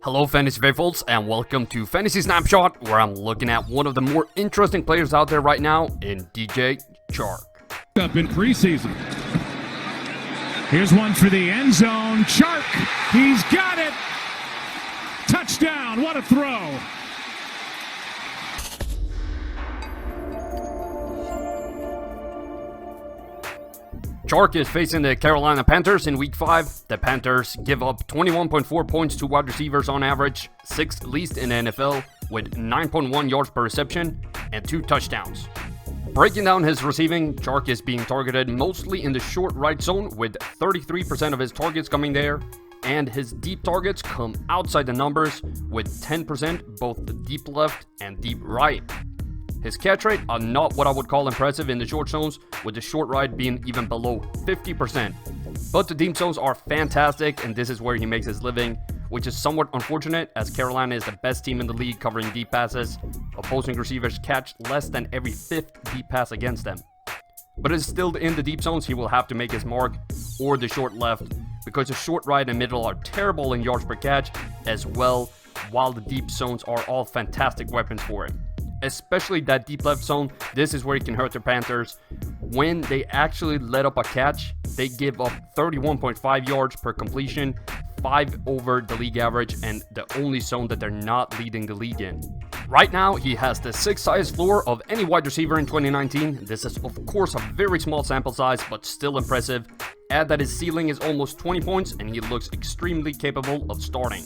Hello Fantasy Faithfuls, and welcome to Fantasy Snapshot, where I'm looking at one of the more interesting players out there right now in DJ Chark. Up in preseason. Here's one for the end zone. Chark, he's got it. Touchdown, what a throw. Chark is facing the Carolina Panthers in Week 5. The Panthers give up 21.4 points to wide receivers on average, 6th least in the NFL, with 9.1 yards per reception and 2 touchdowns. Breaking down his receiving, Chark is being targeted mostly in the short right zone, with 33% of his targets coming there, and his deep targets come outside the numbers, with 10% both the deep left and deep right. His catch rate are not what I would call impressive in the short zones, with the short right being even below 50%. But the deep zones are fantastic, and this is where he makes his living, which is somewhat unfortunate as Carolina is the best team in the league covering deep passes. Opposing receivers catch less than every 5th deep pass against them. But it's still in the deep zones he will have to make his mark, or the short left, because the short right and middle are terrible in yards per catch as well, while the deep zones are all fantastic weapons for him. Especially that deep left zone, this is where he can hurt the Panthers. When they actually let up a catch, they give up 31.5 yards per completion, 5 over the league average, and the only zone that they're not leading the league in. Right now, he has the 6th highest floor of any wide receiver in 2019. This is of course a very small sample size, but still impressive. Add that his ceiling is almost 20 points, and he looks extremely capable of starting.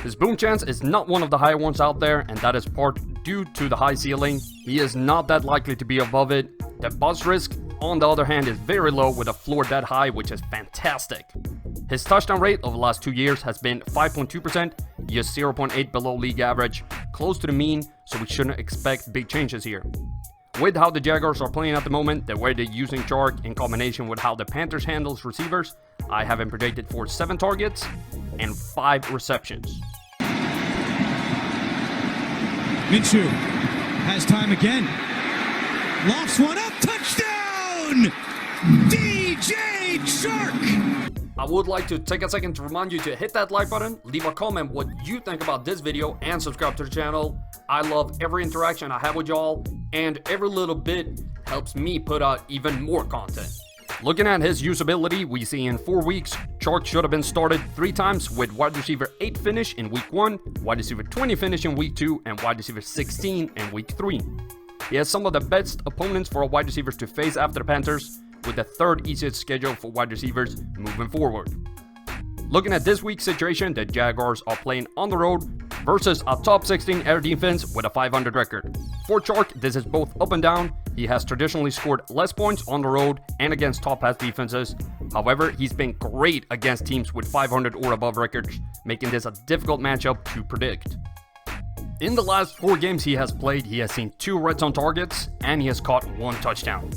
His boom chance is not one of the higher ones out there, and that is part due to the high ceiling. He is not that likely to be above it. The bust risk, on the other hand, is very low with a floor that high, which is fantastic. His touchdown rate over the last 2 years has been 5.2%. He is 0.8 below league average, close to the mean, so we shouldn't expect big changes here. With how the Jaguars are playing at the moment, the way they're using Chark in combination with how the Panthers handles receivers, I have him predicted for 7 targets and 5 receptions. Minshew has time again. Lofts one up. Touchdown! D.J. Chark! I would like to take a second to remind you to hit that like button, leave a comment what you think about this video, and subscribe to the channel. I love every interaction I have with y'all, and every little bit helps me put out even more content. Looking at his usability, we see in 4 weeks, Chark should have been started 3 times with wide receiver 8 finish in week 1, wide receiver 20 finish in week 2, and wide receiver 16 in week 3. He has some of the best opponents for wide receivers to face after the Panthers, with the 3rd easiest schedule for wide receivers moving forward. Looking at this week's situation, the Jaguars are playing on the road versus a top 16 air defense with a 500 record. For Chark, this is both up and down. He has traditionally scored less points on the road and against top pass defenses. However, he's been great against teams with 500 or above records, making this a difficult matchup to predict. In the last 4 games he has played, he has seen 2 red zone targets and he has caught 1 touchdown.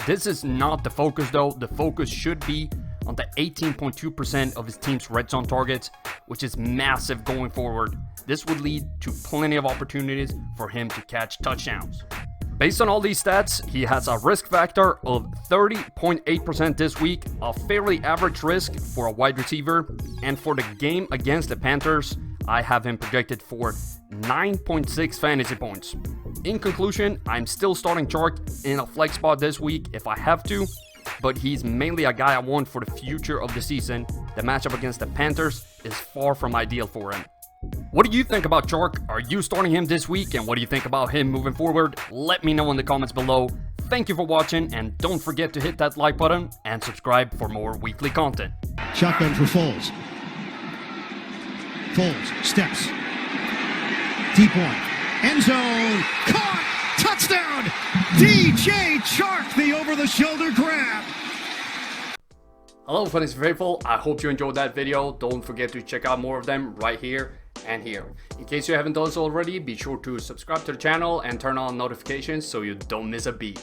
This is not the focus though. The focus should be on the 18.2% of his team's red zone targets, which is massive going forward. This would lead to plenty of opportunities for him to catch touchdowns. Based on all these stats, he has a risk factor of 30.8% this week, a fairly average risk for a wide receiver, and for the game against the Panthers, I have him projected for 9.6 fantasy points. In conclusion, I'm still starting Chark in a flex spot this week if I have to, but he's mainly a guy I want for the future of the season. The matchup against the Panthers is far from ideal for him. What do you think about Chark? Are you starting him this week, and what do you think about him moving forward? Let me know in the comments below. Thank you for watching, and don't forget to hit that like button and subscribe for more weekly content. Shotgun for Foles. Foles steps. Deep one. End zone. Caught. Touchdown. D.J. Chark, the over-the-shoulder grab. Hello Fantasy Faithful, I hope you enjoyed that video. Don't forget to check out more of them right here and here. In case you haven't done so already, be sure to subscribe to the channel and turn on notifications so you don't miss a beat.